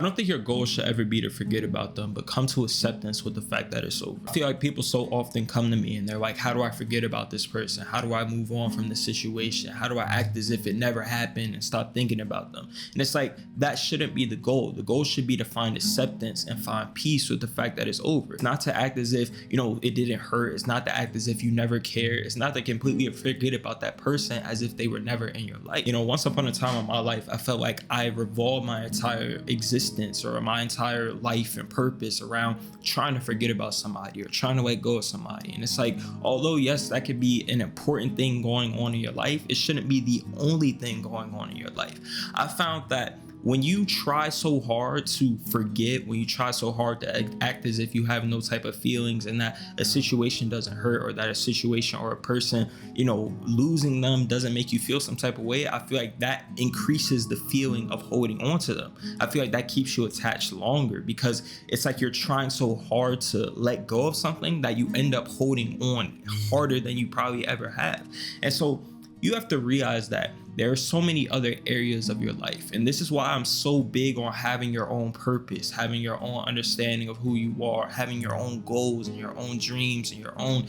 I don't think your goal should ever be to forget about them, but come to acceptance with the fact that it's over. I feel like people so often come to me and they're like, how do I forget about this person? How do I move on from this situation? How do I act as if it never happened and stop thinking about them? And it's like, that shouldn't be the goal. The goal should be to find acceptance and find peace with the fact that it's over. It's not to act as if, it didn't hurt. It's not to act as if you never cared. It's not to completely forget about that person as if they were never in your life. Once upon a time in my life, I felt like I revolved my entire existence or my entire life and purpose around trying to forget about somebody or trying to let go of somebody. And it's like, although yes, that could be an important thing going on in your life, it shouldn't be the only thing going on in your life. I found that when you try so hard to forget, when you try so hard to act as if you have no type of feelings and that a situation doesn't hurt, or that a situation or a person, losing them doesn't make you feel some type of way, I feel like that increases the feeling of holding on to them. I feel like that keeps you attached longer, because it's like you're trying so hard to let go of something that you end up holding on harder than you probably ever have. And so you have to realize that there are so many other areas of your life. And this is why I'm so big on having your own purpose, having your own understanding of who you are, having your own goals and your own dreams and your own,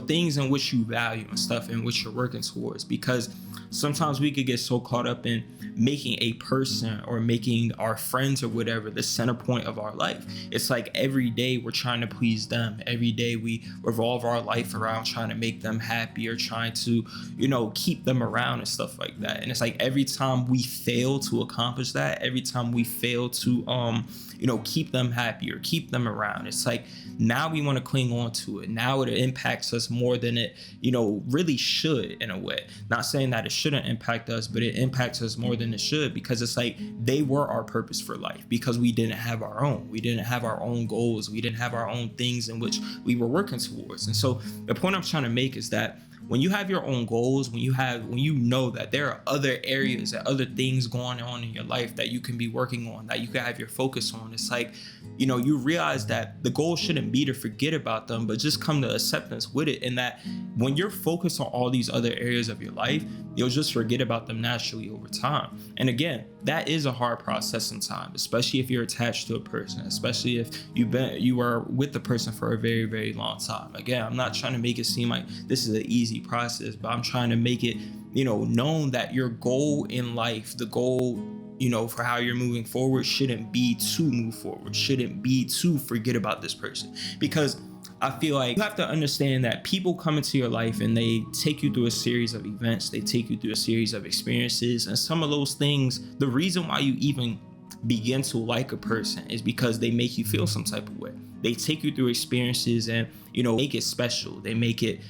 things in which you value and stuff in which you're working towards. Because sometimes we could get so caught up in making a person or making our friends or whatever the center point of our life. It's like every day we're trying to please them. Every day we revolve our life around trying to make them happy or trying to, keep them around and stuff like that. And it's like every time we fail to accomplish that, every time we fail to, keep them happy or keep them around, it's like now we want to cling on to it. Now it impacts us more than it, really should, in a way. Not saying that it shouldn't impact us, but it impacts us more than it should, because it's like they were our purpose for life, because we didn't have our own. We didn't have our own goals. We didn't have our own things in which we were working towards. And so the point I'm trying to make is that when you have your own goals, when you know that there are other areas and other things going on in your life that you can be working on, that you can have your focus on, it's like, you realize that the goal shouldn't be to forget about them, but just come to acceptance with it. And that when you're focused on all these other areas of your life, you'll just forget about them naturally over time. And again, that is a hard process sometimes, especially if you're attached to a person, especially if you are with the person for a very, very long time. Again, I'm not trying to make it seem like this is an easy process, but I'm trying to make it, known that your goal in life, the goal, for how you're moving forward, shouldn't be to move forward, shouldn't be to forget about this person. Because I feel like you have to understand that people come into your life and they take you through a series of events, they take you through a series of experiences, and some of those things, the reason why you even begin to like a person is because they make you feel some type of way. They take you through experiences and, make it special. They make it,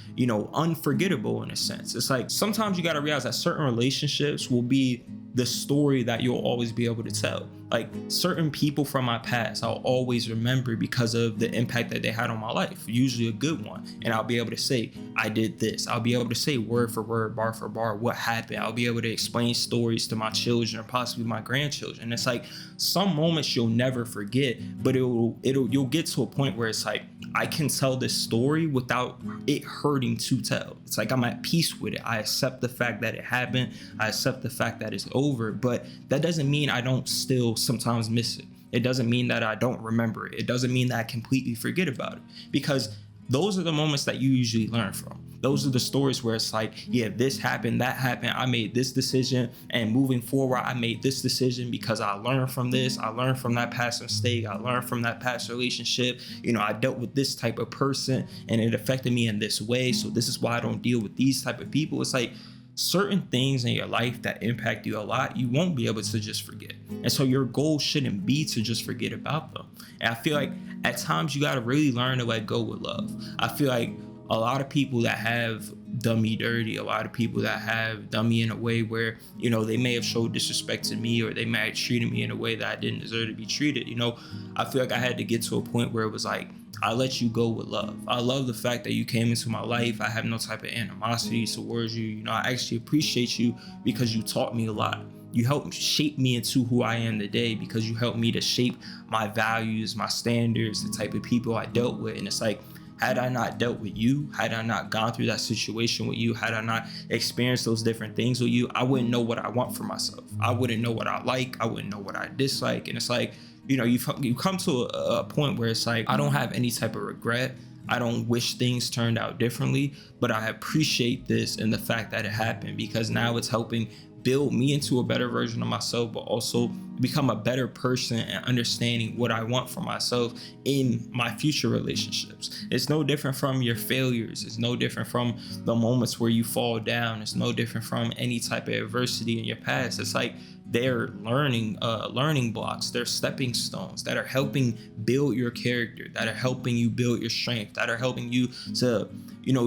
unforgettable in a sense. It's like sometimes you got to realize that certain relationships will be the story that you'll always be able to tell. Like certain people from my past, I'll always remember because of the impact that they had on my life, usually a good one. And I'll be able to say, I did this. I'll be able to say word for word, bar for bar, what happened. I'll be able to explain stories to my children or possibly my grandchildren. It's like some moments you'll never forget, but you'll get to a point where it's like, I can tell this story without it hurting to tell. It's like I'm at peace with it. I accept the fact that it happened. I accept the fact that it's over, but that doesn't mean I don't still sometimes miss it. It doesn't mean that I don't remember it. It doesn't mean that I completely forget about it, because those are the moments that you usually learn from. Those are the stories where it's like, yeah, this happened, that happened. I made this decision, and moving forward, I made this decision because I learned from this. I learned from that past mistake. I learned from that past relationship. I dealt with this type of person and it affected me in this way. So this is why I don't deal with these type of people. It's like certain things in your life that impact you a lot, you won't be able to just forget. And so your goal shouldn't be to just forget about them. And I feel like at times you got to really learn to let go with love. I feel like a lot of people that have done me dirty, a lot of people that have done me in a way where, they may have showed disrespect to me, or they may have treated me in a way that I didn't deserve to be treated. I feel like I had to get to a point where it was like, I let you go with love. I love the fact that you came into my life. I have no type of animosity towards you. I actually appreciate you because you taught me a lot. You helped shape me into who I am today, because you helped me to shape my values, my standards, the type of people I dealt with. And it's like, had I not dealt with you, had I not gone through that situation with you, had I not experienced those different things with you, I wouldn't know what I want for myself. I wouldn't know what I like. I wouldn't know what I dislike. And it's like, you come to a point where it's like, I don't have any type of regret. I don't wish things turned out differently, but I appreciate this and the fact that it happened, because now it's helping build me into a better version of myself, but also become a better person and understanding what I want for myself in my future relationships. It's no different from your failures. It's no different from the moments where you fall down. It's no different from any type of adversity in your past. It's like they're learning blocks, they're stepping stones that are helping build your character, that are helping you build your strength, that are helping you to,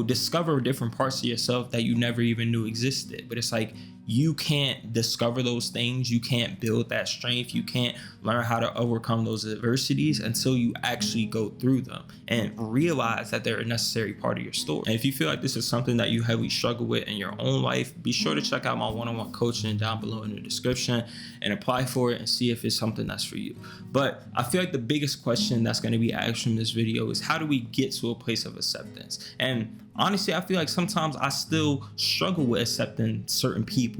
discover different parts of yourself that you never even knew existed. But it's like, you can't discover those things, you can't build that strength, you can't learn how to overcome those adversities until you actually go through them and realize that they're a necessary part of your story. And if you feel like this is something that you heavily struggle with in your own life, be sure to check out my one-on-one coaching down below in the description and apply for it and see if it's something that's for you. But I feel like the biggest question that's going to be asked from this video is, how do we get to a place of acceptance? And honestly, I feel like sometimes I still struggle with accepting certain people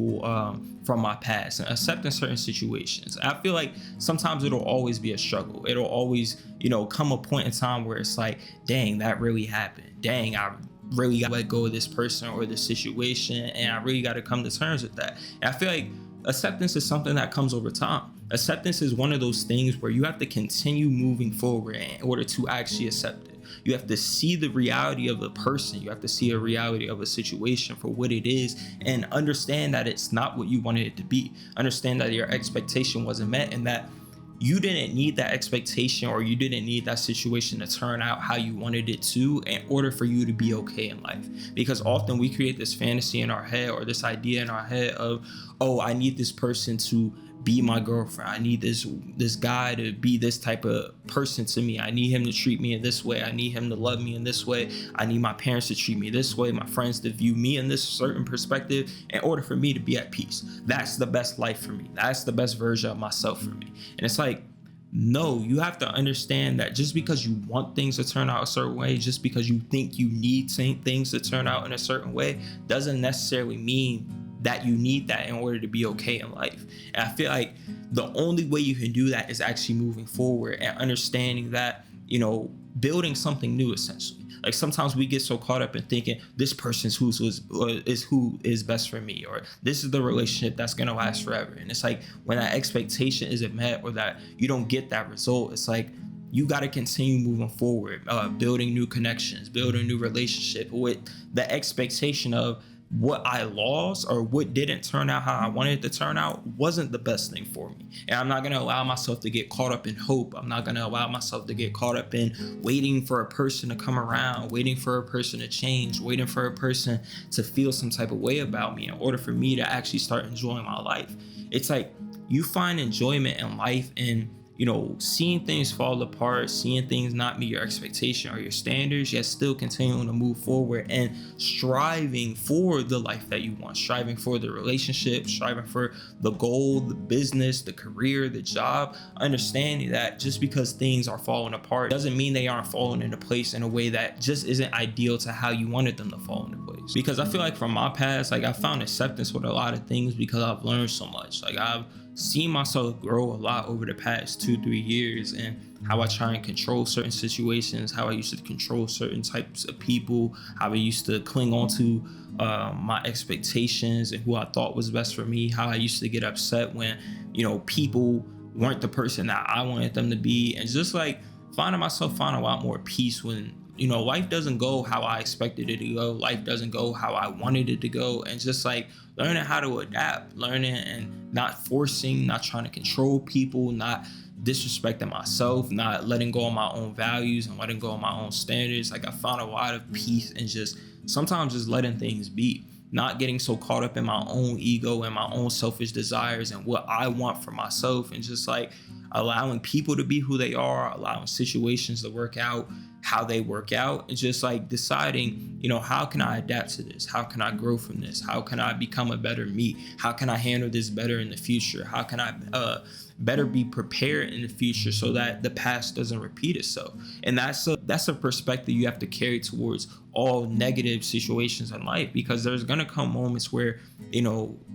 from my past and accepting certain situations. I feel like sometimes it'll always be a struggle. It'll always, come a point in time where it's like, dang, that really happened. Dang, I really got to let go of this person or this situation, and I really got to come to terms with that. And I feel like acceptance is something that comes over time. Acceptance is one of those things where you have to continue moving forward in order to actually accept it. You have to see the reality of the person. You have to see a reality of a situation for what it is and understand that it's not what you wanted it to be. Understand that your expectation wasn't met and that you didn't need that expectation or you didn't need that situation to turn out how you wanted it to in order for you to be okay in life. Because often we create this fantasy in our head or this idea in our head of, oh, I need this person to be my girlfriend. I need this guy to be this type of person to me. I need him to treat me in this way. I need him to love me in this way. I need my parents to treat me this way, my friends to view me in this certain perspective in order for me to be at peace. That's the best life for me. That's the best version of myself for me. And it's like, no, you have to understand that just because you want things to turn out a certain way, just because you think you need things to turn out in a certain way, doesn't necessarily mean that you need that in order to be okay in life. And I feel like the only way you can do that is actually moving forward and understanding that, building something new essentially. Like sometimes we get so caught up in thinking this person's who is best for me, or this is the relationship that's gonna last forever. And it's like when that expectation isn't met or that you don't get that result, it's like you got to continue moving forward, building new connections, building new relationship with the expectation of what I lost or what didn't turn out how I wanted it to turn out wasn't the best thing for me. And I'm not going to allow myself to get caught up in hope. I'm not going to allow myself to get caught up in waiting for a person to come around, waiting for a person to change, waiting for a person to feel some type of way about me in order for me to actually start enjoying my life. It's like you find enjoyment in life in seeing things fall apart, seeing things not meet your expectation or your standards, yet still continuing to move forward and striving for the life that you want, striving for the relationship, striving for the goal, the business, the career, the job, understanding that just because things are falling apart doesn't mean they aren't falling into place in a way that just isn't ideal to how you wanted them to fall into place. Because I feel like from my past, like I found acceptance with a lot of things because I've learned so much. Like I've seen myself grow a lot over the past 2-3 years, and how I try and control certain situations, how I used to control certain types of people, how I used to cling on to my expectations and who I thought was best for me, how I used to get upset when people weren't the person that I wanted them to be, and just like finding myself finding a lot more peace when life doesn't go how I expected it to go. Life doesn't go how I wanted it to go. And just like learning how to adapt, learning and not forcing, not trying to control people, not disrespecting myself, not letting go of my own values and letting go of my own standards. Like I found a lot of peace and just sometimes just letting things be, not getting so caught up in my own ego and my own selfish desires and what I want for myself, and just like allowing people to be who they are, allowing situations to work out how they work out, and just like deciding, how can I adapt to this? How can I grow from this? How can I become a better me? How can I handle this better in the future? How can I better be prepared in the future so that the past doesn't repeat itself. And that's a perspective you have to carry towards all negative situations in life, because there's gonna come moments where,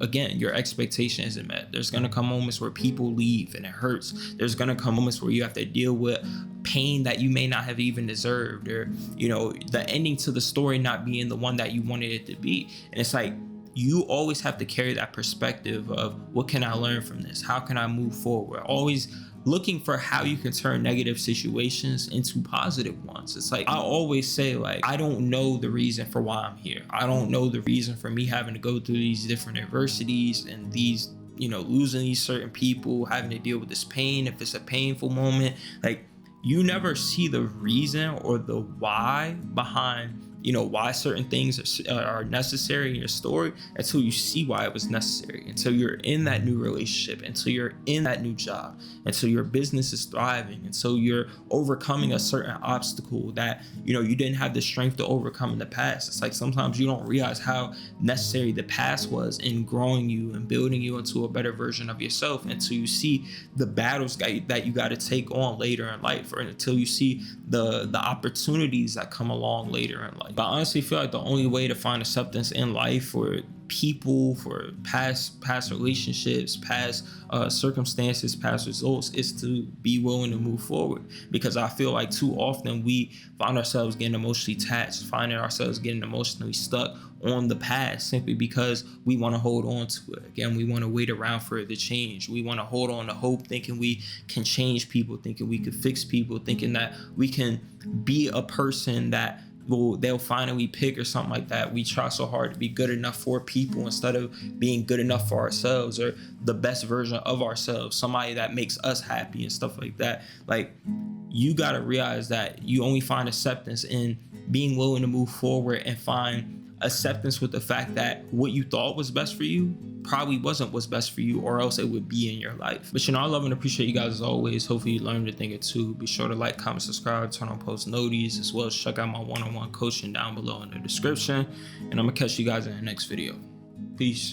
again, your expectation isn't met. There's gonna come moments where people leave and it hurts. There's gonna come moments where you have to deal with pain that you may not have even deserved, or the ending to the story not being the one that you wanted it to be. And it's like, you always have to carry that perspective of, what can I learn from this? How can I move forward? Always looking for how you can turn negative situations into positive ones. It's like, I always say, like, I don't know the reason for why I'm here. I don't know the reason for me having to go through these different adversities and these, losing these certain people, having to deal with this pain, if it's a painful moment. Like, you never see the reason or the why behind why certain things are necessary in your story until you see why it was necessary, until you're in that new relationship, until you're in that new job, until your business is thriving, until you're overcoming a certain obstacle that you didn't have the strength to overcome in the past. It's like, sometimes you don't realize how necessary the past was in growing you and building you into a better version of yourself, until you see the battles that you got to take on later in life, or until you see the opportunities that come along later in life. But I honestly feel like the only way to find acceptance in life, for people, for past relationships, past circumstances, past results, is to be willing to move forward. Because I feel like too often we find ourselves getting emotionally attached, finding ourselves getting emotionally stuck on the past, simply because we want to hold on to it. Again, we want to wait around for it to change. We want to hold on to hope, thinking we can change people, thinking we could fix people, thinking that we can be a person that they'll finally pick, or something like that. We try so hard to be good enough for people instead of being good enough for ourselves, or the best version of ourselves, somebody that makes us happy and stuff like that. Like, you got to realize that you only find acceptance in being willing to move forward, and find acceptance with the fact that what you thought was best for you probably wasn't what's best for you, or else it would be in your life. But I love and appreciate you guys as always. Hopefully you learned a thing or two. Be sure to like, comment, subscribe, turn on post noties, as well as check out my one-on-one coaching down below in the description. And I'm gonna catch you guys in the next video. Peace.